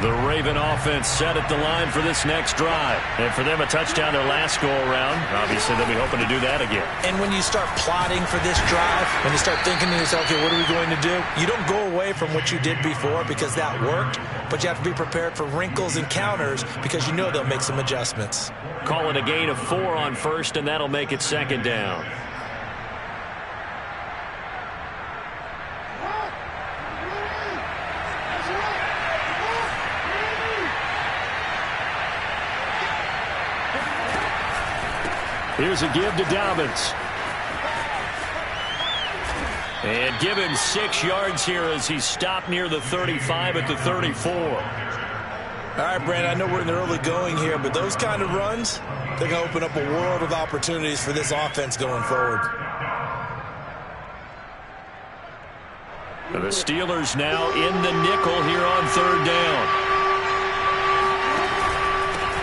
The Raven offense set at the line for this next drive. And for them, a touchdown their last go-around. Obviously, they'll be hoping to do that again. And when you start plotting for this drive, when you start thinking to yourself, okay, what are we going to do? You don't go away from what you did before because that worked, but you have to be prepared for wrinkles and counters because you know they'll make some adjustments. Call it a gain of 4 on first, and that'll make it second down. Here's a give to Dobbins. And give him 6 yards here as he stopped near the 35 at the 34. All right, Brandon, I know we're in the early going here, but those kind of runs, they're going to open up a world of opportunities for this offense going forward. And the Steelers now in the nickel here on third down.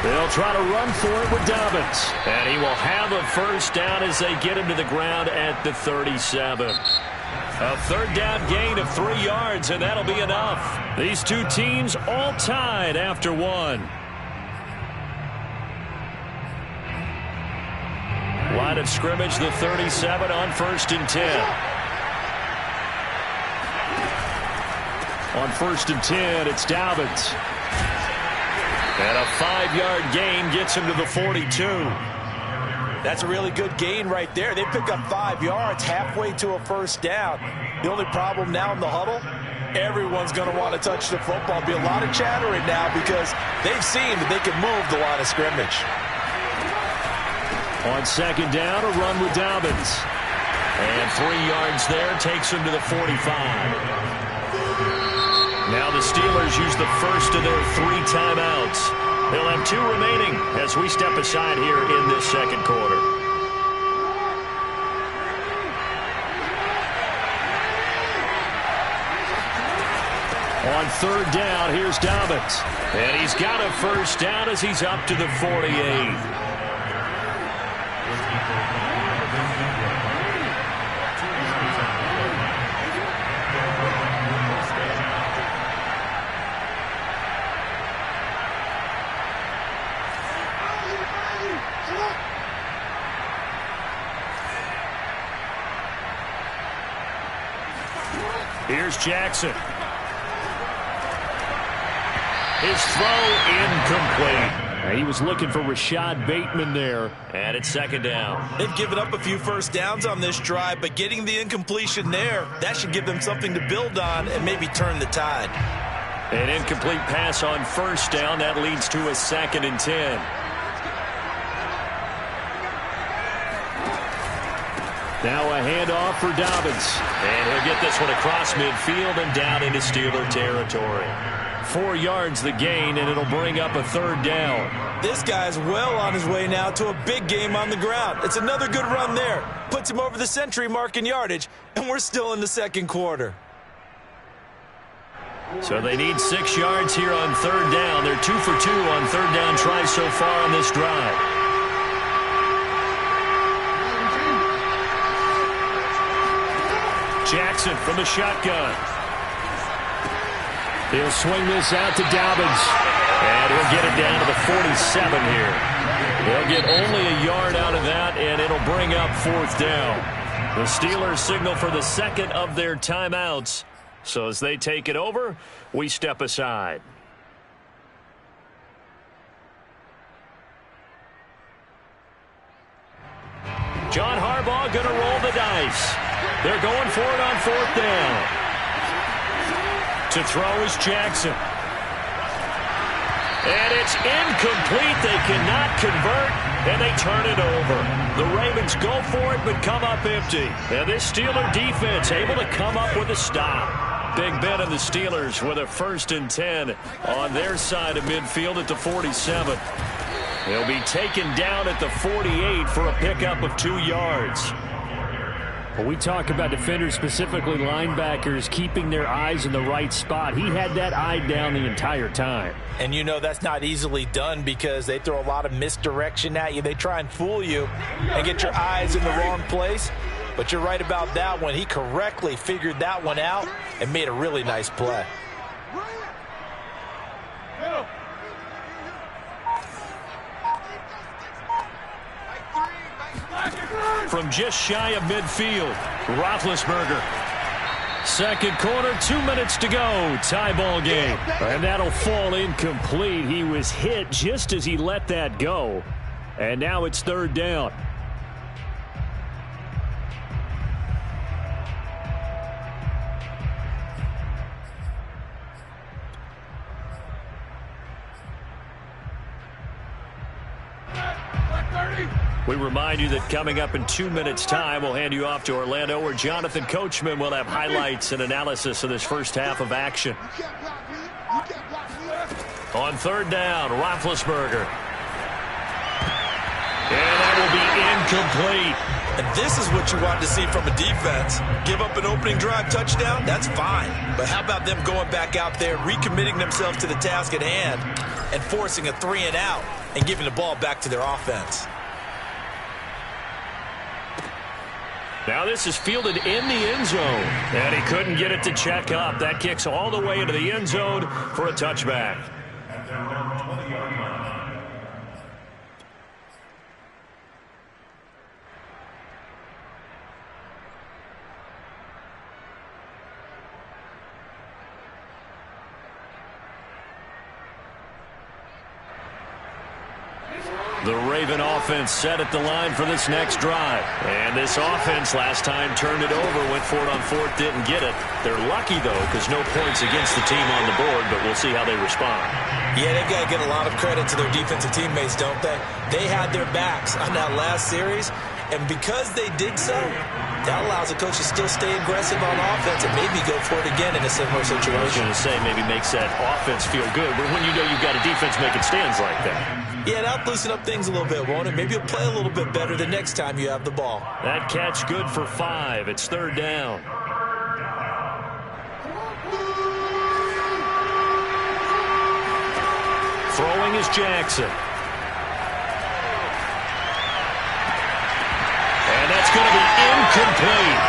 They'll try to run for it with Dobbins. And he will have a first down as they get him to the ground at the 37. A third down gain of 3 yards, and that'll be enough. These two teams all tied after 1. Line of scrimmage, the 37 on 1st and 10. On 1st and 10, it's Dobbins. And a 5-yard gain gets him to the 42. That's a really good gain right there. They pick up 5 yards halfway to a first down. The only problem now in the huddle, everyone's going to want to touch the football. Be a lot of chattering now because they've seen that they can move the line of scrimmage. On second down, a run with Dobbins. And 3 yards there takes him to the 45. Now the Steelers use the first of their 3 timeouts. They'll have 2 remaining as we step aside here in this second quarter. On third down, here's Dobbins. And he's got a first down as he's up to the 48. Here's Jackson. His throw incomplete. He was looking for Rashad Bateman there, and it's second down. They've given up a few first downs on this drive, but getting the incompletion there, that should give them something to build on and maybe turn the tide. An incomplete pass on first down. That leads to a 2nd and 10. Now a handoff for Dobbins. And he'll get this one across midfield and down into Steeler territory. 4 yards the gain, and it'll bring up a third down. This guy's well on his way now to a big game on the ground. It's another good run there. Puts him over the century mark in yardage, and we're still in the second quarter. So they need 6 yards here on third down. They're 2 for 2 on third down tries so far on this drive. Jackson from the shotgun. He'll swing this out to Dobbins. And he'll get it down to the 47 here. They'll get only a yard out of that, and it'll bring up 4th down. The Steelers signal for the second of their timeouts. So as they take it over, we step aside. John Harbaugh going to roll the dice. They're going for it on 4th down. To throw is Jackson. And it's incomplete. They cannot convert, and they turn it over. The Ravens go for it, but come up empty. And this Steeler defense able to come up with a stop. Big Ben and the Steelers with a 1st and 10 on their side of midfield at the 47. He'll be taken down at the 48 for a pickup of 2 yards. When we talk about defenders, specifically linebackers, keeping their eyes in the right spot, he had that eye down the entire time. And you know that's not easily done because they throw a lot of misdirection at you. They try and fool you and get your eyes in the wrong place. But you're right about that one. He correctly figured that one out and made a really nice play. from just shy of midfield. Roethlisberger. Second quarter, 2 minutes to go. Tie ball game. And that'll fall incomplete. He was hit just as he let that go. And now it's third down. We remind you that coming up in 2 minutes' time, we'll hand you off to Orlando, where Jonathan Coachman will have highlights and analysis of this first half of action. On third down, Roethlisberger. And that will be incomplete. And this is what you want to see from a defense. Give up an opening drive touchdown, that's fine. But how about them going back out there, recommitting themselves to the task at hand, and forcing a 3-and-out and giving the ball back to their offense. Now this is fielded in the end zone. And he couldn't get it to check up. That kicks all the way into the end zone for a touchback. The Raven offense set at the line for this next drive. And this offense last time turned it over, went for it on fourth, didn't get it. They're lucky, though, because no points against the team on the board, but we'll see how they respond. Yeah, they've got to get a lot of credit to their defensive teammates, don't they? They had their backs on that last series, and because they did so, that allows the coach to still stay aggressive on offense and maybe go for it again in a similar situation. I was going to say maybe makes that offense feel good, but when you know you've got a defense making stands like that. Yeah, that'll loosen up things a little bit, won't it? Maybe you'll play a little bit better the next time you have the ball. That catch good for 5. It's third down. Throwing is Jackson. And that's going to be incomplete.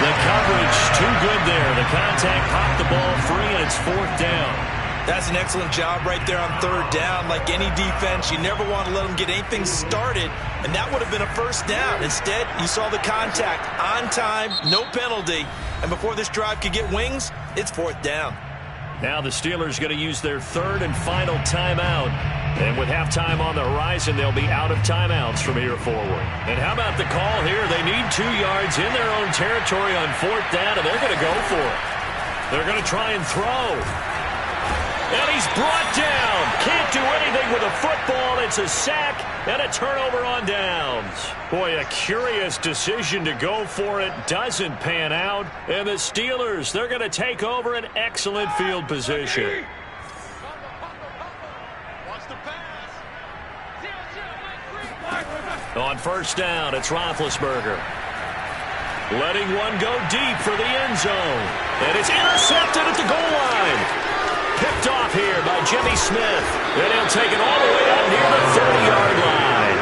The coverage too good there. The contact popped the ball free, and it's fourth down. That's an excellent job right there on third down. Like any defense, you never want to let them get anything started, and that would have been a first down. Instead, you saw the contact on time, no penalty, and before this drive could get wings, it's fourth down. Now the Steelers going to use their third and final timeout. And with halftime on the horizon, they'll be out of timeouts from here forward. And how about the call here? They need 2 yards in their own territory on fourth down, and they're going to go for it. They're going to try and throw. And he's brought down. Can't do anything with a football. It's a sack and a turnover on downs. Boy, a curious decision to go for it. Doesn't pan out. And the Steelers, they're going to take over an excellent field position. On first down, it's Roethlisberger. Letting one go deep for the end zone. And it's intercepted at the goal line. Picked off here by Jimmy Smith. And he'll take it all the way out near the 30-yard line.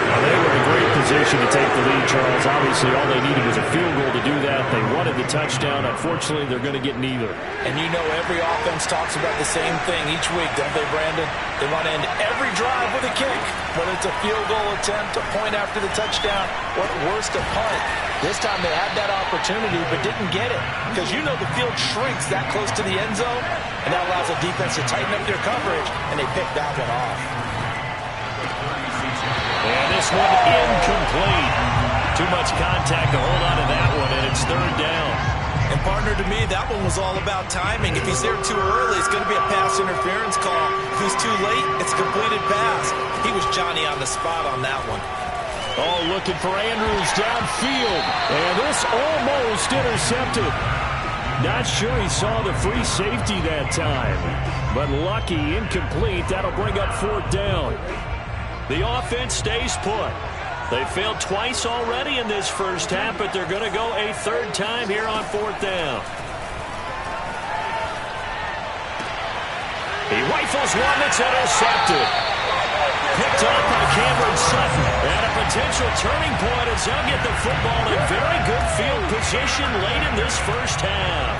Well, they were in a great position to take the lead, Charles. Obviously, all they needed was a field goal to do that. They wanted the touchdown. Unfortunately, they're going to get neither. And you know every offense talks about the same thing each week, don't they, Brandon? They want to end every drive with a kick. Whether it's a field goal attempt, a point after the touchdown, or at worst, a punt. This time they had that opportunity but didn't get it, because you know the field shrinks that close to the end zone, and that allows the defense to tighten up their coverage, and they picked that one off. And this one incomplete. Too much contact to hold on to that one, and it's third down. And partner, to me, that one was all about timing. If he's there too early, it's going to be a pass interference call. If he's too late, it's a completed pass. He was Johnny on the spot on that one. Oh, looking for Andrews downfield. And this almost intercepted. Not sure he saw the free safety that time. But lucky, incomplete. That'll bring up fourth down. The offense stays put. They failed twice already in this first half, but they're going to go a third time here on fourth down. He rifles one that's intercepted. Picked up by Cameron Sutton. And a potential turning point as they'll get the football in very good field position late in this first half.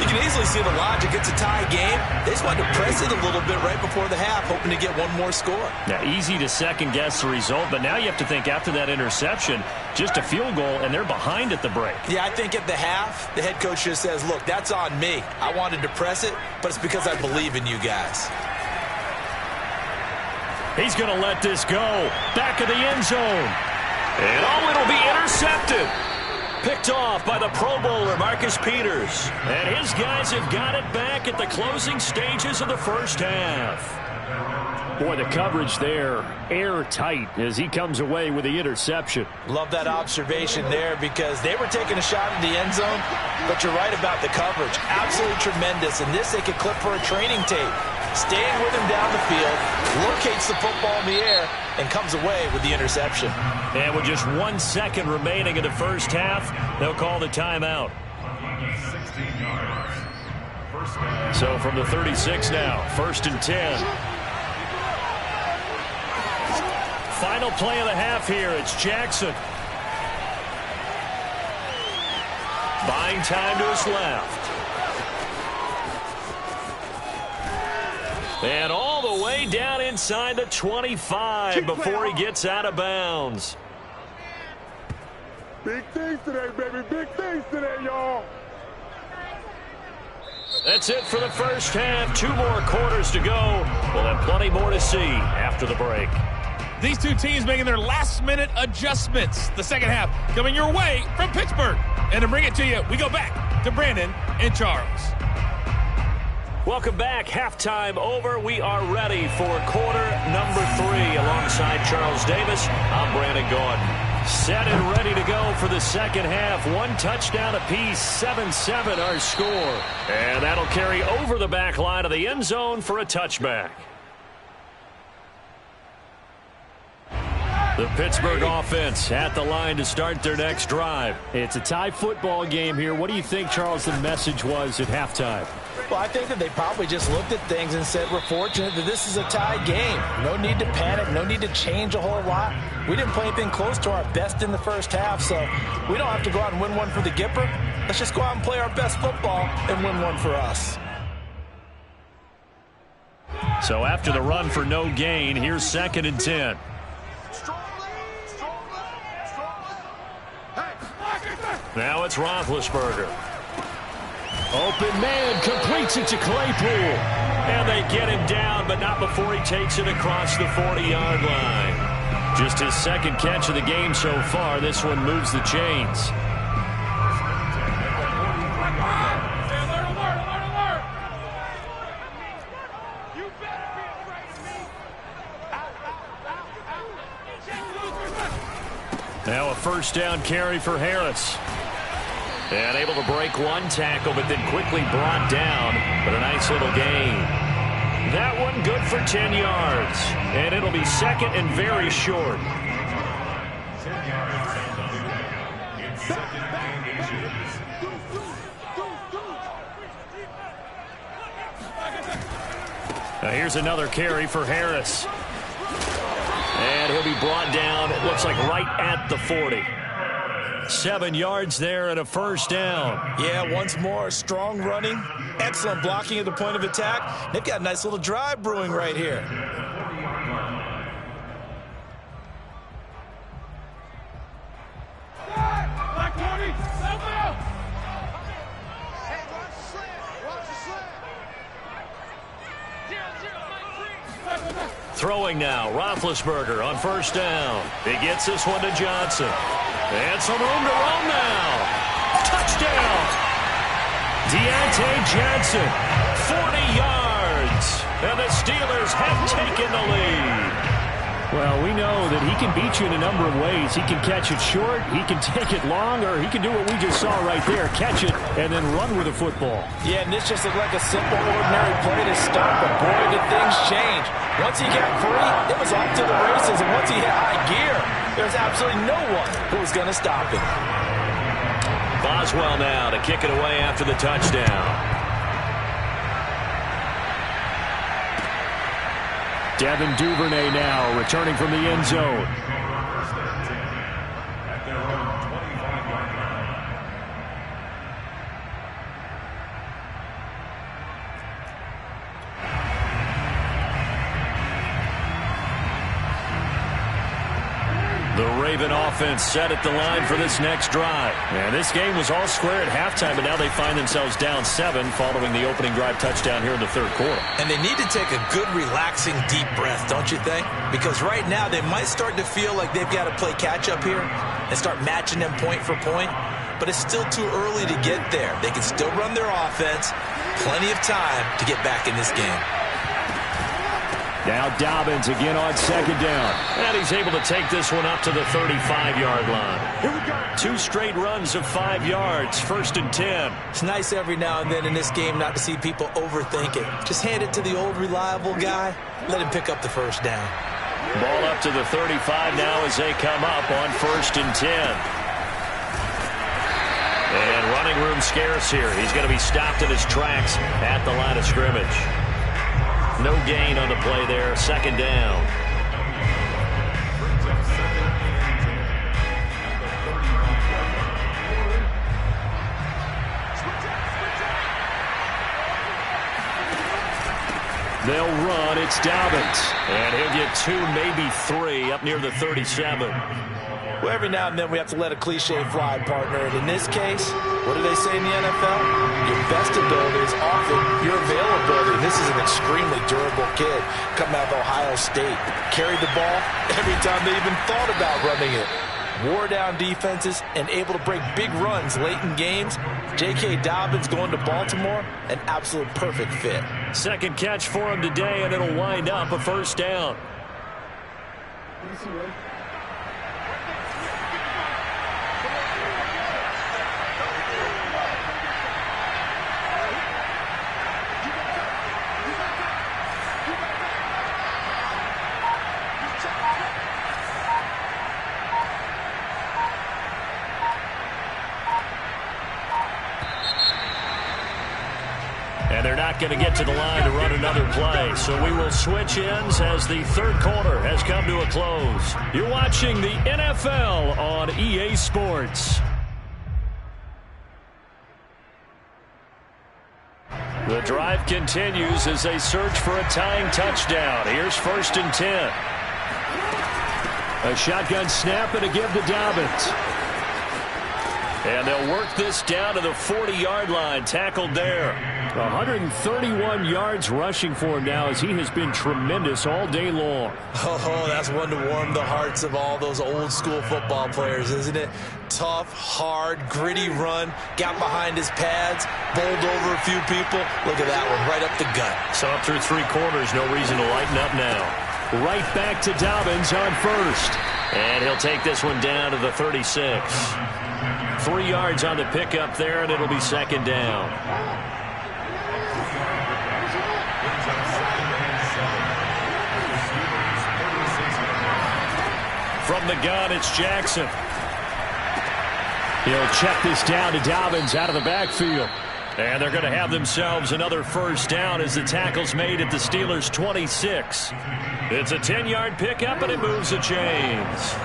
You can easily see the logic. It's a tie game. They just wanted to press it a little bit right before the half, hoping to get one more score. Now, easy to second-guess the result, but now you have to think after that interception, just a field goal, and they're behind at the break. Yeah, I think at the half, the head coach just says, look, that's on me. I wanted to press it, but it's because I believe in you guys. He's going to let this go. Back of the end zone. And it'll be intercepted. Picked off by the Pro Bowler, Marcus Peters. And his guys have got it back at the closing stages of the first half. Boy, the coverage there, airtight as he comes away with the interception. Love that observation there because they were taking a shot at the end zone, but you're right about the coverage. Absolutely tremendous. And this they could clip for a training tape. Staying with him down the field, locates the football in the air, and comes away with the interception. And with just 1 second remaining in the first half, they'll call the timeout. So from the 36 now, 1st and 10. Final play of the half here. It's Jackson. Buying time to his left. And all the way down inside the 25 before he gets out of bounds. Big things today, baby. Big things today, y'all. That's it for the first half. 2 more quarters to go. We'll have plenty more to see after the break. These two teams making their last-minute adjustments. The second half coming your way from Pittsburgh. And to bring it to you, we go back to Brandon and Charles. Welcome back. Halftime over. We are ready for quarter number 3 alongside Charles Davis. I'm Brandon Gordon. Set and ready to go for the second half. 1 touchdown apiece, 7-7 our score. And that'll carry over the back line of the end zone for a touchback. The Pittsburgh offense at the line to start their next drive. It's a tie football game here. What do you think, Charles, the message was at halftime? Well, I think that they probably just looked at things and said, we're fortunate that this is a tie game. No need to panic. No need to change a whole lot. We didn't play anything close to our best in the first half, so we don't have to go out and win one for the Gipper. Let's just go out and play our best football and win one for us. So after the run for no gain, here's 2nd and 10. Now it's Roethlisberger. Open man, completes it to Claypool. And they get him down, but not before he takes it across the 40-yard line. Just his 2nd catch of the game so far. This one moves the chains. Now a 1st down carry for Harris. And able to break 1 tackle, but then quickly brought down. But a nice little gain. That one good for 10 yards. And it'll be 2nd and very short. Now here's another carry for Harris. And he'll be brought down, it looks like right at the 40. 7 yards there and a 1st down. Yeah, once more, strong running, excellent blocking at the point of attack. They've got a nice little drive brewing right here. Throwing now, Roethlisberger on 1st down. He gets this one to Johnson. And some room to run now. Touchdown! Deontay Johnson, 40 yards. And the Steelers have taken the lead. Well, we know that he can beat you in a number of ways. He can catch it short, he can take it long, or he can do what we just saw right there, catch it and then run with the football. Yeah, and this just looked like a simple, ordinary play to start, but boy, did things change. Once he got free, it was off to the races, and once he hit high gear, there's absolutely no one who was going to stop him. Boswell now to kick it away after the touchdown. Devin Duvernay now returning from the end zone. Raven offense set at the line for this next drive. And this game was all square at halftime, but now they find themselves down 7 following the opening drive touchdown here in the third quarter. And they need to take a good, relaxing, deep breath, don't you think? Because right now they might start to feel like they've got to play catch-up here and start matching them point for point. But it's still too early to get there. They can still run their offense. Plenty of time to get back in this game. Now Dobbins again on second down. And he's able to take this one up to the 35-yard line. 2 straight runs of 5 yards, 1st and 10. It's nice every now and then in this game not to see people overthink it. Just hand it to the old reliable guy. Let him pick up the first down. Ball up to the 35 now as they come up on 1st and 10. And running room scarce here. He's going to be stopped in his tracks at the line of scrimmage. No gain on the play there. 2nd down. They'll run. It's Dobbins. And he'll get 2, maybe 3 up near the 37. Well, every now and then we have to let a cliche fly, partner. And in this case, what do they say in the NFL? Your best ability is often your availability. And this is an extremely durable kid coming out of Ohio State. Carried the ball every time they even thought about running it. Wore down defenses and able to break big runs late in games. J.K. Dobbins going to Baltimore, an absolute perfect fit. 2nd catch for him today, and it'll wind up a 1st down. And they're not going to get to the line to run another play. So we will switch ends as the third quarter has come to a close. You're watching the NFL on EA Sports. The drive continues as they search for a tying touchdown. Here's 1st and 10. A shotgun snap and a give to Dobbins. And they'll work this down to the 40-yard line. Tackled there. 131 yards rushing for him now as he has been tremendous all day long. Oh, that's one to warm the hearts of all those old school football players, isn't it? Tough, hard, gritty run. Got behind his pads. Bowled over a few people. Look at that one, right up the gut. So up through 3 quarters, no reason to lighten up now. Right back to Dobbins on 1st. And he'll take this one down to the 36. 3 yards on the pickup there, and it'll be 2nd down. From the gun, it's Jackson. He'll check this down to Dobbins out of the backfield. And they're going to have themselves another 1st down as the tackle's made at the Steelers' 26. It's a 10-yard pickup, and it moves the chains.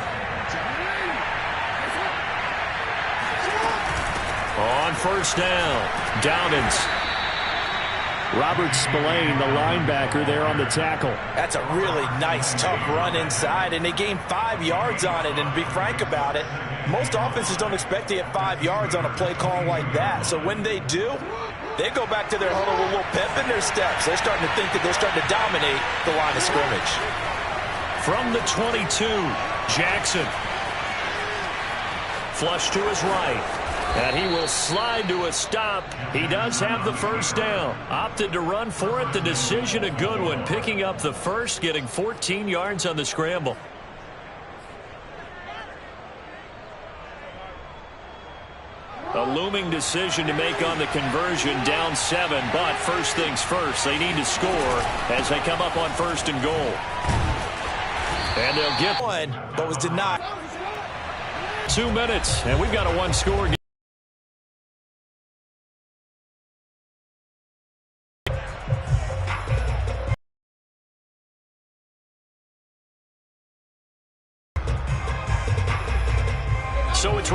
On 1st down, Dobbins. Robert Spillane, the linebacker, there on the tackle. That's a really nice, tough run inside, and they gained 5 yards on it. And to be frank about it, most offenses don't expect to get 5 yards on a play call like that. So when they do, they go back to their huddle with a little pep in their steps. They're starting to think that they're starting to dominate the line of scrimmage. From the 22, Jackson. Flush to his right. And he will slide to a stop. He does have the 1st down. Opted to run for it. The decision a good one. Picking up the 1st, getting 14 yards on the scramble. A looming decision to make on the conversion, down 7. But first things first, they need to score as they come up on 1st and goal. And they'll get one, but was denied. 2 minutes, and we've got a 1-score game. So it's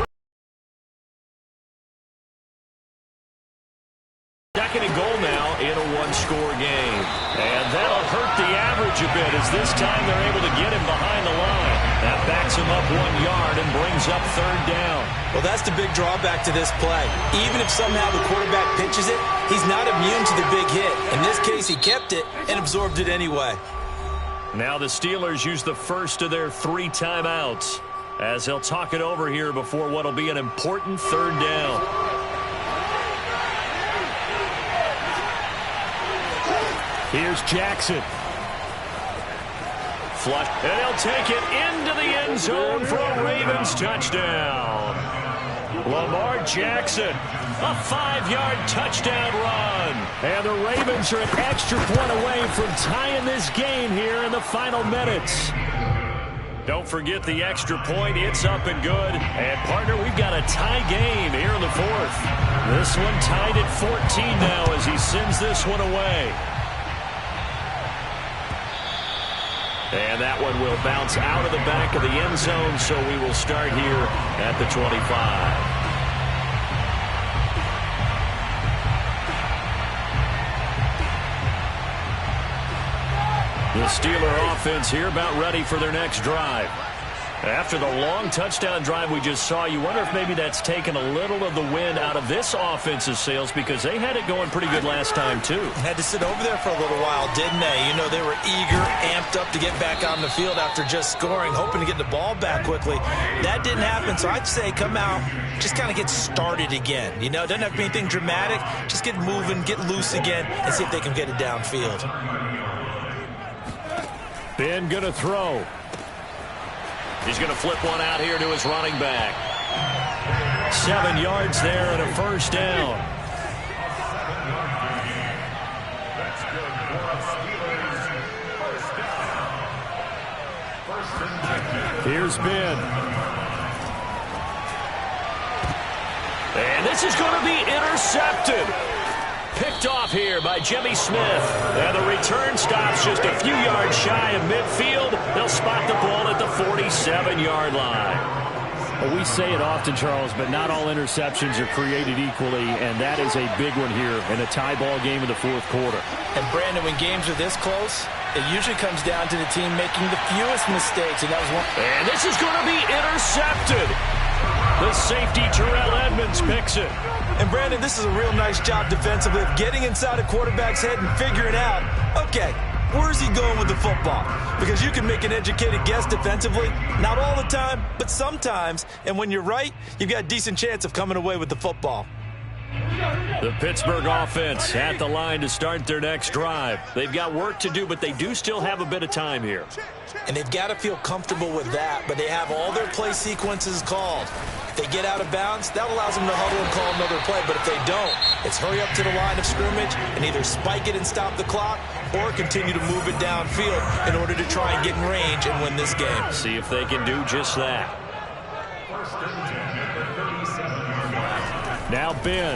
2nd and goal now in a one-score game. And that'll hurt the average a bit as this time they're able to get him behind the line. That backs him up 1 yard and brings up 3rd down. Well, that's the big drawback to this play. Even if somehow the quarterback pitches it, he's not immune to the big hit. In this case, he kept it and absorbed it anyway. Now the Steelers use the first of their 3 timeouts as they'll talk it over here before what will be an important 3rd down. Here's Jackson. Flush, and he'll take it into the end zone for a Ravens touchdown. Lamar Jackson, a 5-yard touchdown run. And the Ravens are an extra point away from tying this game here in the final minutes. Don't forget the extra point. It's up and good. And, partner, we've got a tie game here in the 4th. This one tied at 14 now as he sends this one away. And that one will bounce out of the back of the end zone, so we will start here at the 25. The Steeler offense here about ready for their next drive. After the long touchdown drive we just saw, you wonder if maybe that's taken a little of the wind out of this offense's sails because they had it going pretty good last time, too. Had to sit over there for a little while, didn't they? You know, they were eager, amped up to get back on the field after just scoring, hoping to get the ball back quickly. That didn't happen, so I'd say come out, just kind of get started again. You know, it doesn't have to be anything dramatic. Just get moving, get loose again, and see if they can get it downfield. Ben going to throw. He's going to flip one out here to his running back. 7 yards there and a 1st down. Here's Ben. And this is going to be intercepted. Picked off here by Jimmy Smith. And the return stops just a few yards shy of midfield. They'll spot the ball at the 47-yard line. Well, we say it often, Charles, but not all interceptions are created equally, and that is a big one here in a tie ball game in the 4th quarter. And, Brandon, when games are this close, it usually comes down to the team making the fewest mistakes, and that was one. And this is going to be intercepted. The safety, Terrell Edmonds, picks it. And, Brandon, this is a real nice job defensively of getting inside a quarterback's head and figuring out, okay, where's he going with the football? Because you can make an educated guess defensively, not all the time, but sometimes. And when you're right, you've got a decent chance of coming away with the football. The Pittsburgh offense at the line to start their next drive. They've got work to do, but they do still have a bit of time here. And they've got to feel comfortable with that, but they have all their play sequences called. If they get out of bounds, that allows them to huddle and call another play. But if they don't, it's hurry up to the line of scrimmage and either spike it and stop the clock or continue to move it downfield in order to try and get in range and win this game. See if they can do just that. Now Ben.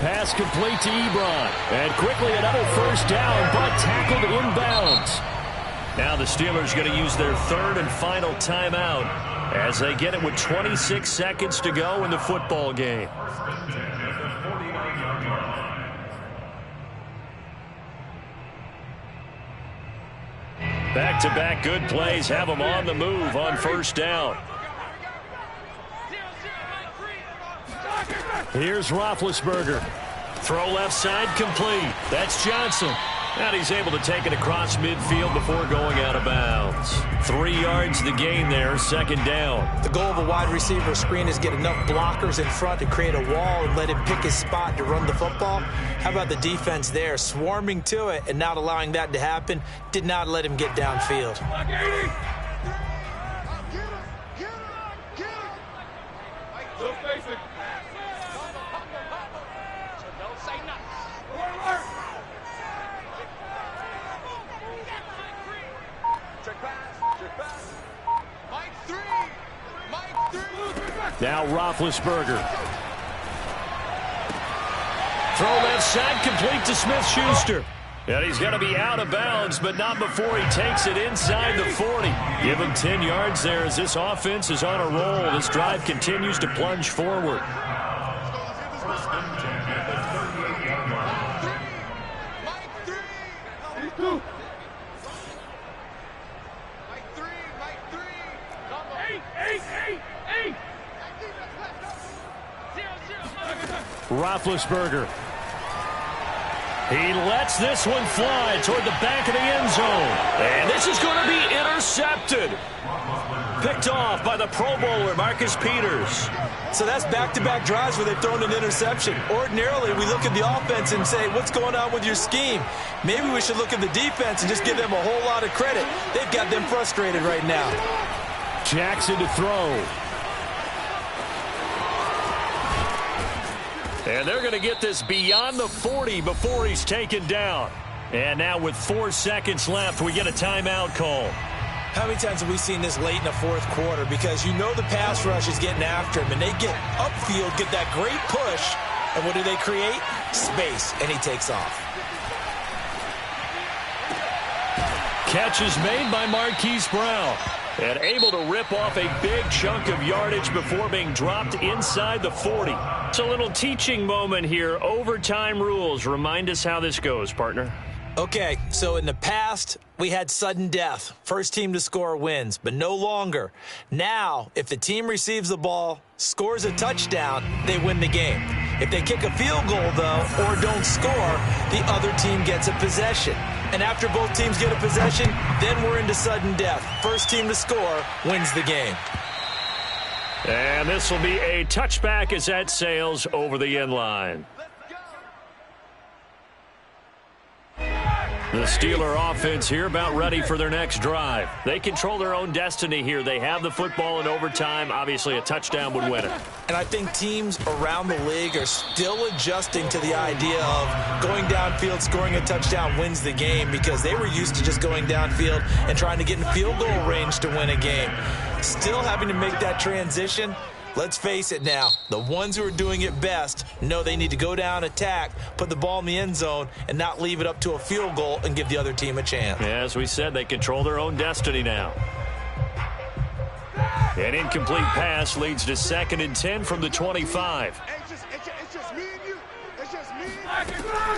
Pass complete to Ebron. And quickly another 1st down, but tackled inbounds. Now the Steelers going to use their 3rd and final timeout as they get it with 26 seconds to go in the football game. Back-to-back good plays have them on the move on 1st down. Here's Roethlisberger. Throw left side complete. That's Johnson. And he's able to take it across midfield before going out of bounds. 3 yards the gain there, 2nd down. The goal of a wide receiver screen is get enough blockers in front to create a wall and let him pick his spot to run the football. How about the defense there, swarming to it and not allowing that to happen? Did not let him get downfield. Now Roethlisberger. Throw left side complete to Smith-Schuster. And he's going to be out of bounds, but not before he takes it inside the 40. Give him 10 yards there as this offense is on a roll. This drive continues to plunge forward. Roethlisberger. He lets this one fly toward the back of the end zone. And this is going to be intercepted. Picked off by the Pro Bowler, Marcus Peters. So that's back-to-back drives where they've thrown an interception. Ordinarily, we look at the offense and say, what's going on with your scheme? Maybe we should look at the defense and just give them a whole lot of credit. They've got them frustrated right now. Jackson to throw. And they're going to get this beyond the 40 before he's taken down. And now with 4 seconds left, we get a timeout call. How many times have we seen this late in the fourth quarter? Because you know the pass rush is getting after him, and they get upfield, get that great push, and what do they create? Space, and he takes off. Catch is made by Marquise Brown. And able to rip off a big chunk of yardage before being dropped inside the 40. It's a little teaching moment here. Overtime rules. Remind us how this goes, partner. Okay, so in the past, we had sudden death. First team to score wins, but no longer. Now, if the team receives the ball, scores a touchdown, they win the game. If they kick a field goal, though, or don't score, the other team gets a possession. And after both teams get a possession, then we're into sudden death. First team to score wins the game. And this will be a touchback as that sails over the end line. The Steeler offense here about ready for their next drive. They control their own destiny here. They have the football in overtime. Obviously, a touchdown would win it. And I think teams around the league are still adjusting to the idea of going downfield, scoring a touchdown wins the game, because they were used to just going downfield and trying to get in field goal range to win a game. Still having to make that transition. Let's face it now, the ones who are doing it best know they need to go down, attack, put the ball in the end zone, and not leave it up to a field goal and give the other team a chance. Yeah, as we said, they control their own destiny now. An incomplete pass leads to 2nd and 10 from the 25. It's just me and you. It's just me and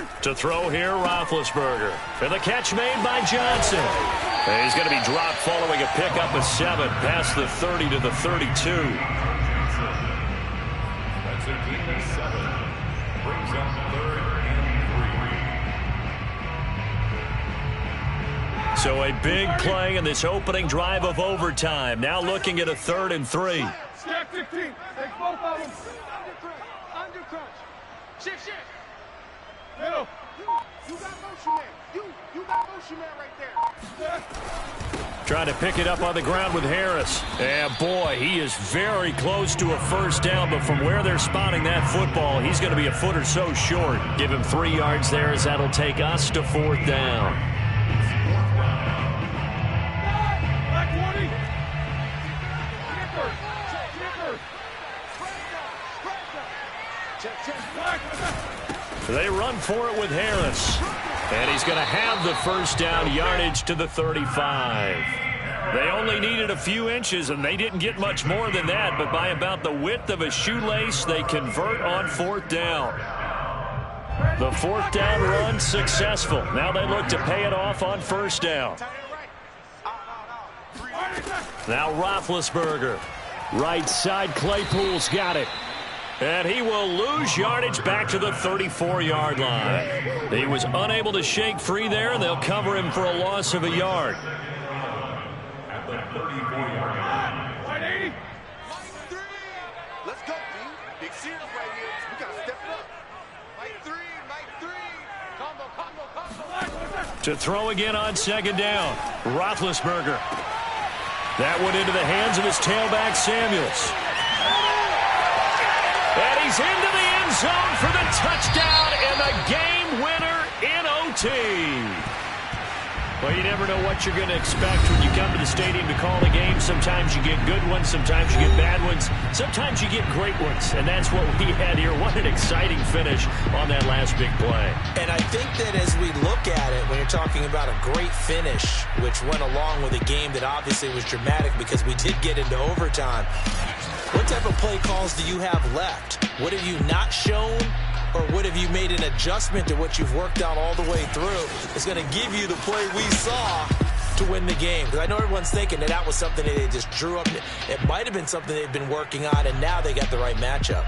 you. To throw here, Roethlisberger. And the catch made by Johnson. And he's going to be dropped following a pickup of 7 past the 30 to the 32. So a big play in this opening drive of overtime. Now looking at a 3rd and 3. Stack 15. Take both of them. Under crunch. Shift. Middle. You got motion man. You got motion man right there. Trying to pick it up on the ground with Harris. And boy, he is very close to a first down, but from where they're spotting that football, he's going to be a foot or so short. Give him 3 yards there as that'll take us to 4th down. They run for it with Harris. And he's going to have the first down, yardage to the 35. They only needed a few inches, and they didn't get much more than that, but by about the width of a shoelace, they convert on 4th down. The 4th down run successful. Now they look to pay it off on 1st down. Now Roethlisberger. Right side, Claypool's got it. And he will lose yardage back to the 34-yard line. He was unable to shake free there, and they'll cover him for a loss of a yard. At the 34-yard line. 180. Let's go, B. Big series right here. We got to step it up. Mike 3. Combo. To throw again on 2nd down. Roethlisberger. That went into the hands of his tailback, Samuels. And he's into the end zone for the touchdown and the game winner in OT. Well, you never know what you're going to expect when you come to the stadium to call the game. Sometimes you get good ones, sometimes you get bad ones, sometimes you get great ones. And that's what we had here. What an exciting finish on that last big play. And I think that as we look at it, when you're talking about a great finish, which went along with a game that obviously was dramatic because we did get into overtime, what type of play calls do you have left? What have you not shown, or what have you made an adjustment to what you've worked out all the way through? It's going to give you the play we saw to win the game. Because I know everyone's thinking that was something that they just drew up. It might have been something they've been working on, and now they got the right matchup.